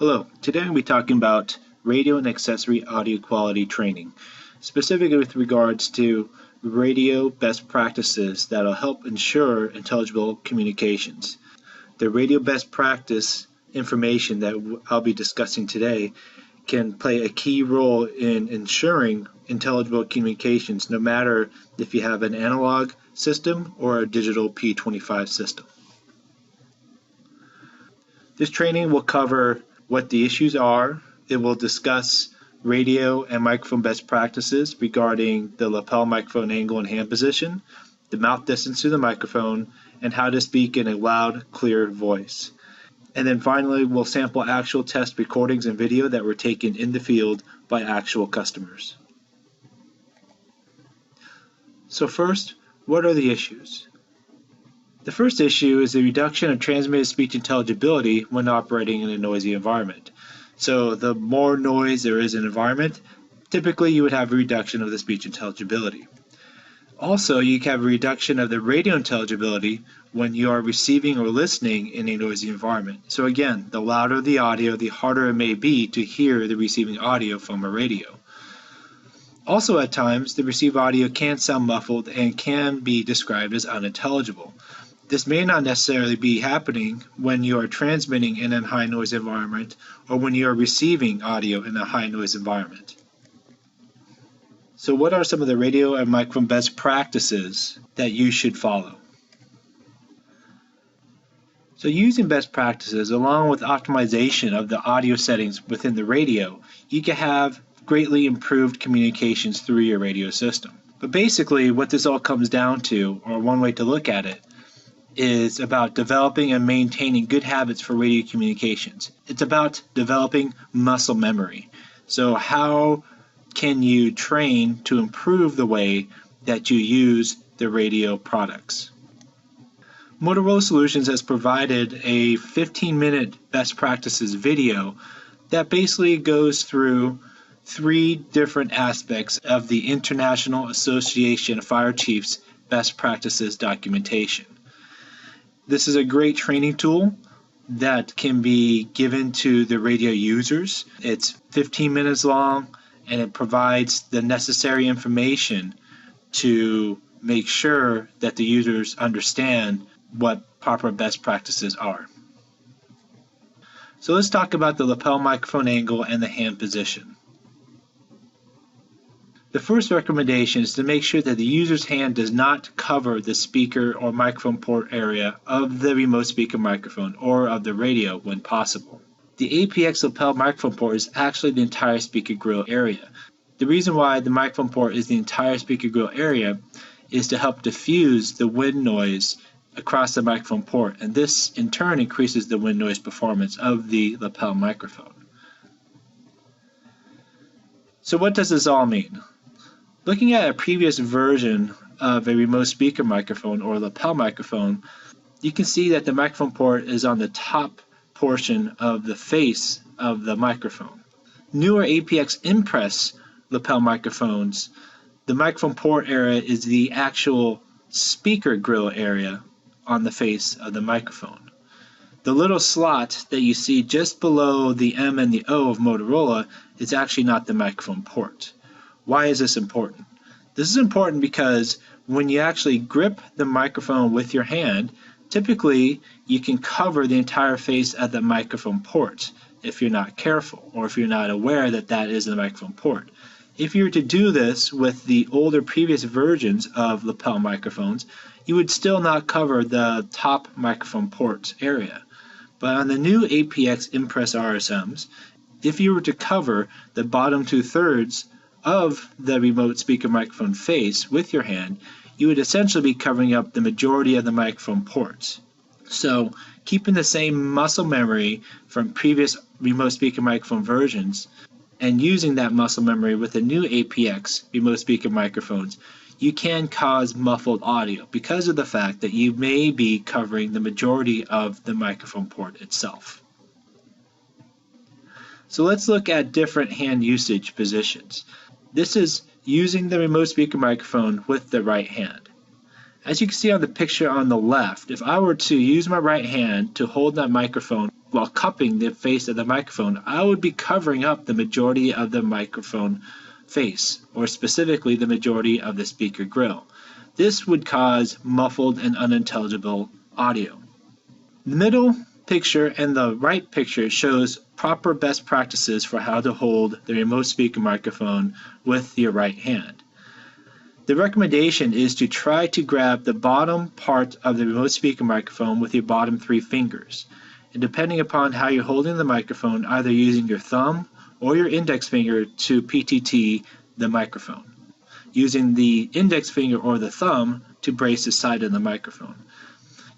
Hello, today we'll be talking about radio and accessory audio quality training, specifically with regards to radio best practices that will help ensure intelligible communications. The radio best practice information that I'll be discussing today can play a key role in ensuring intelligible communications no matter if you have an analog system or a digital P25 system. This training will cover what the issues are. It will discuss radio and microphone best practices regarding the lapel microphone angle and hand position, the mouth distance to the microphone, and how to speak in a loud, clear voice. And then finally, we'll sample actual test recordings and video that were taken in the field by actual customers. So first, what are the issues? The first issue is the reduction of transmitted speech intelligibility when operating in a noisy environment. So the more noise there is in an environment, typically you would have a reduction of the speech intelligibility. Also, you can have a reduction of the radio intelligibility when you are receiving or listening in a noisy environment. So again, the louder the audio, the harder it may be to hear the receiving audio from a radio. Also, at times, the received audio can sound muffled and can be described as unintelligible. This may not necessarily be happening when you are transmitting in a high noise environment or when you are receiving audio in a high noise environment. So what are some of the radio and microphone best practices that you should follow? So using best practices along with optimization of the audio settings within the radio, you can have greatly improved communications through your radio system. But basically what this all comes down to, or one way to look at it, is about developing and maintaining good habits for radio communications. It's about developing muscle memory. So how can you train to improve the way that you use the radio products? Motorola Solutions has provided a 15-minute best practices video that basically goes through 3 different aspects of the International Association of Fire Chiefs Best Practices documentation. This is a great training tool that can be given to the radio users. It's 15 minutes long and it provides the necessary information to make sure that the users understand what proper best practices are. So let's talk about the lapel microphone angle and the hand position. The first recommendation is to make sure that the user's hand does not cover the speaker or microphone port area of the remote speaker microphone or of the radio when possible. The APX lapel microphone port is actually the entire speaker grill area. The reason why the microphone port is the entire speaker grill area is to help diffuse the wind noise across the microphone port, and this in turn increases the wind noise performance of the lapel microphone. So what does this all mean? Looking at a previous version of a remote speaker microphone or lapel microphone, you can see that the microphone port is on the top portion of the face of the microphone. Newer APX Impress lapel microphones, the microphone port area is the actual speaker grill area on the face of the microphone. The little slot that you see just below the M and the O of Motorola is actually not the microphone port. Why is this important? This is important because when you actually grip the microphone with your hand, typically you can cover the entire face of the microphone port if you're not careful or if you're not aware that that is the microphone port. If you were to do this with the older previous versions of lapel microphones, you would still not cover the top microphone port area. But on the new APX Impress RSMs, if you were to cover the bottom 2/3 of the remote speaker microphone face with your hand, you would essentially be covering up the majority of the microphone ports. So keeping the same muscle memory from previous remote speaker microphone versions and using that muscle memory with the new APX remote speaker microphones, you can cause muffled audio because of the fact that you may be covering the majority of the microphone port itself. So let's look at different hand usage positions. This is using the remote speaker microphone with the right hand. As you can see on the picture on the left, if I were to use my right hand to hold that microphone while cupping the face of the microphone, I would be covering up the majority of the microphone face, or specifically the majority of the speaker grill. This would cause muffled and unintelligible audio. The middle picture and the right picture shows proper best practices for how to hold the remote speaker microphone with your right hand. The recommendation is to try to grab the bottom part of the remote speaker microphone with your bottom 3 fingers. And depending upon how you're holding the microphone, either using your thumb or your index finger to PTT the microphone, using the index finger or the thumb to brace the side of the microphone.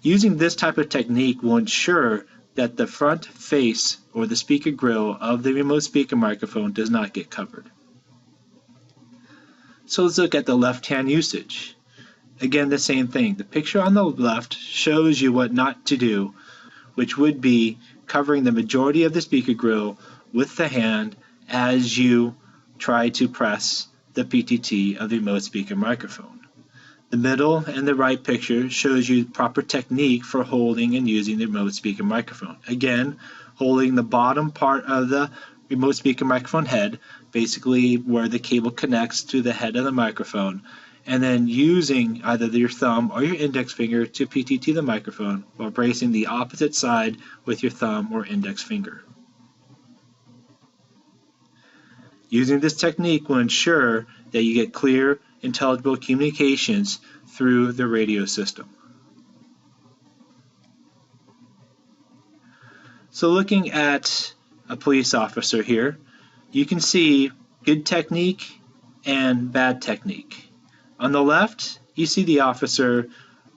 Using this type of technique will ensure that the front face or the speaker grill of the remote speaker microphone does not get covered. So let's look at the left-hand usage. Again, the same thing. The picture on the left shows you what not to do, which would be covering the majority of the speaker grill with the hand as you try to press the PTT of the remote speaker microphone. The middle and the right picture shows you proper technique for holding and using the remote speaker microphone. Again, holding the bottom part of the remote speaker microphone head, basically where the cable connects to the head of the microphone, and then using either your thumb or your index finger to PTT the microphone while bracing the opposite side with your thumb or index finger. Using this technique will ensure that you get clear, intelligible communications through the radio system. So looking at a police officer here, you can see good technique and bad technique. On the left, you see the officer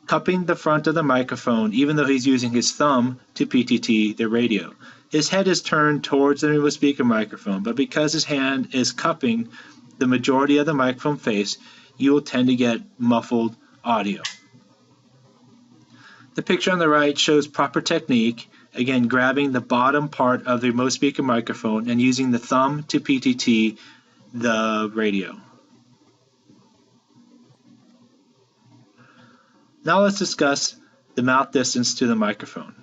cupping the front of the microphone even though he's using his thumb to PTT the radio. His head is turned towards the remote speaker microphone, but because his hand is cupping the majority of the microphone face, you will tend to get muffled audio. The picture on the right shows proper technique, again grabbing the bottom part of the remote speaker microphone and using the thumb to PTT the radio. Now let's discuss the mouth distance to the microphone.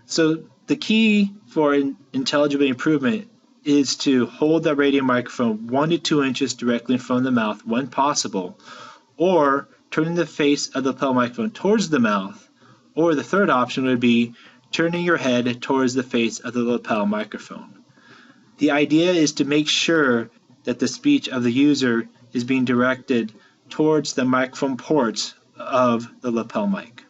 So the key for intelligibility improvement is to hold the radio microphone 1 to 2 inches directly in front of the mouth when possible, or turning the face of the lapel microphone towards the mouth, or the third option would be turning your head towards the face of the lapel microphone. The idea is to make sure that the speech of the user is being directed towards the microphone ports of the lapel mic.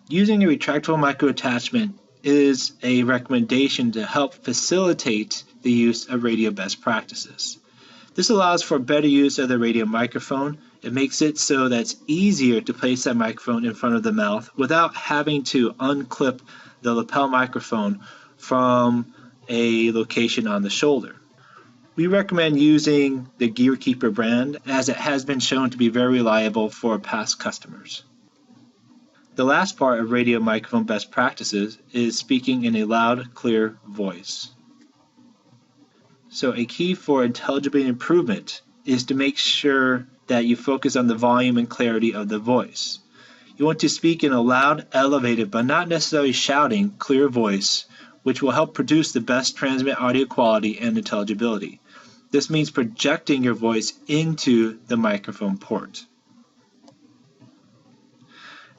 Using a retractable micro attachment is a recommendation to help facilitate the use of radio best practices. This allows for better use of the radio microphone. It makes it so that it's easier to place that microphone in front of the mouth without having to unclip the lapel microphone from a location on the shoulder. We recommend using the GearKeeper brand as it has been shown to be very reliable for past customers. The last part of radio microphone best practices is speaking in a loud, clear voice. So a key for intelligibility improvement is to make sure that you focus on the volume and clarity of the voice. You want to speak in a loud, elevated, but not necessarily shouting, clear voice, which will help produce the best transmit audio quality and intelligibility. This means projecting your voice into the microphone port.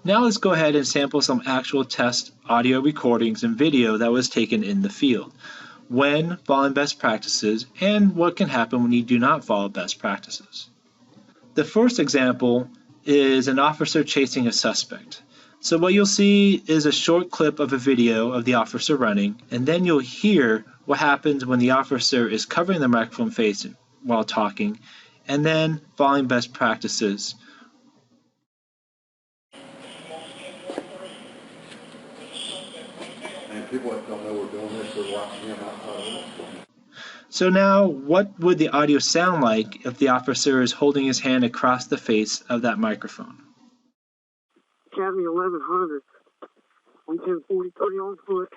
Now let's go ahead and sample some actual test audio recordings and video that was taken in the field, when following best practices, and what can happen when you do not follow best practices. The first example is an officer chasing a suspect. So what you'll see is a short clip of a video of the officer running, and then you'll hear what happens when the officer is covering the microphone face while talking, and then following best practices. And people that don't know we're doing this, they're watching him outside. So now, what would the audio sound like if the officer is holding his hand across the face of that microphone? Academy 1100, 11040, 30 on foot.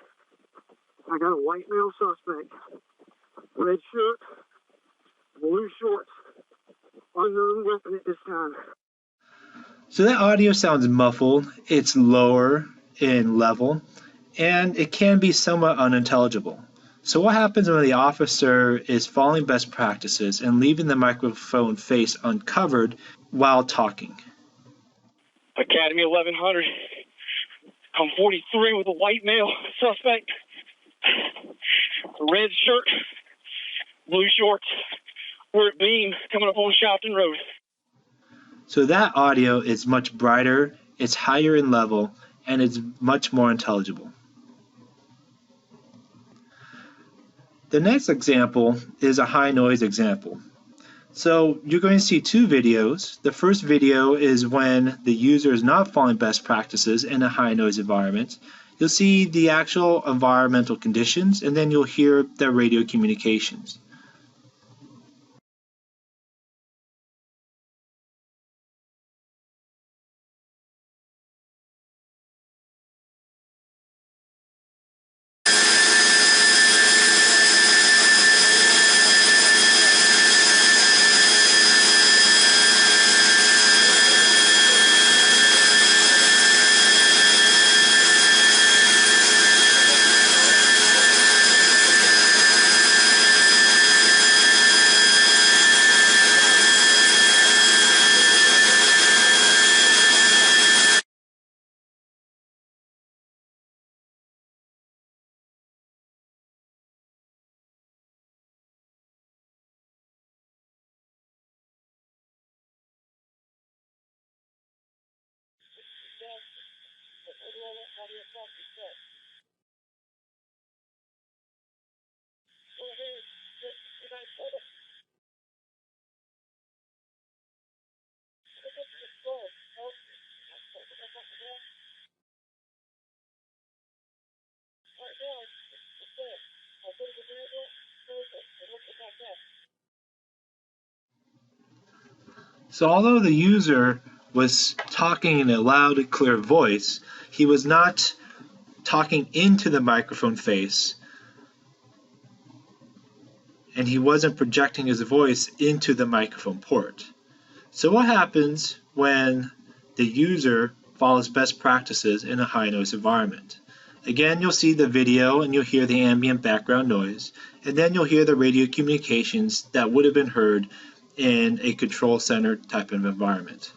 I got a white male suspect, red shirt, blue shorts, unknown weapon at this time. So that audio sounds muffled, it's lower, in level, and it can be somewhat unintelligible. So what happens when the officer is following best practices and leaving the microphone face uncovered while talking? Academy 1100. I'm 43 with a white male suspect. Red shirt, blue shorts. We're at Beam coming up on Shopton Road. So that audio is much brighter, it's higher in level, and it's much more intelligible. The next example is a high noise example. So you're going to see two videos. The first video is when the user is not following best practices in a high noise environment. You'll see the actual environmental conditions, and then you'll hear the radio communications. So although the user was talking in a loud, clear voice, he was not talking into the microphone face, and he wasn't projecting his voice into the microphone port. So what happens when the user follows best practices in a high noise environment? Again, you'll see the video and you'll hear the ambient background noise, and then you'll hear the radio communications that would have been heard in a control center type of environment.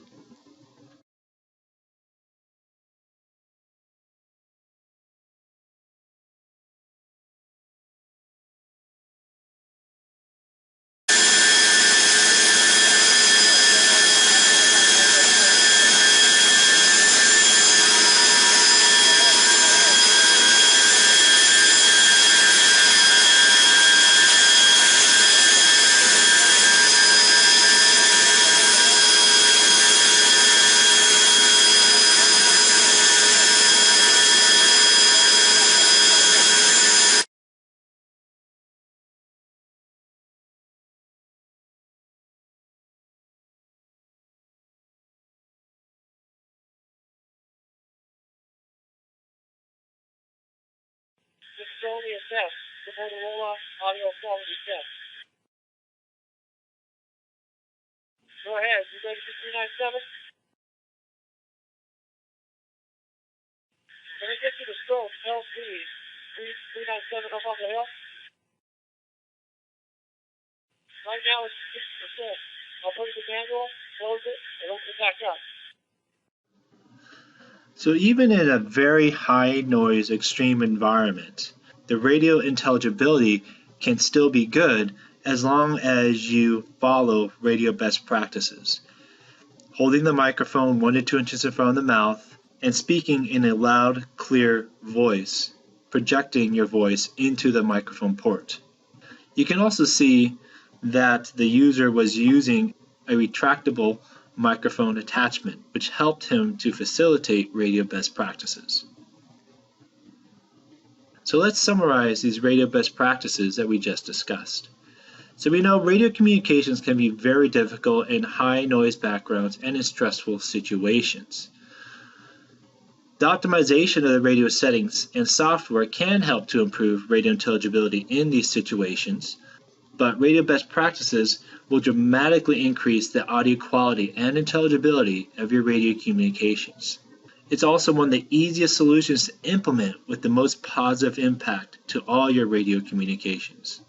This is only a test. The Motorola audio quality test. Go ahead. You ready for 397? Let me get you the stroke. LC. 397 up on the hill. Right now it's 60%. I'll put it in manual, close it, and open it back up. So even in a very high noise extreme environment, the radio intelligibility can still be good as long as you follow radio best practices. Holding the microphone 1 to 2 inches in front of the mouth and speaking in a loud, clear voice, projecting your voice into the microphone port. You can also see that the user was using a retractable microphone attachment, which helped him to facilitate radio best practices. So let's summarize these radio best practices that we just discussed. So we know radio communications can be very difficult in high noise backgrounds and in stressful situations. The optimization of the radio settings and software can help to improve radio intelligibility in these situations, but radio best practices will dramatically increase the audio quality and intelligibility of your radio communications. It's also one of the easiest solutions to implement with the most positive impact to all your radio communications.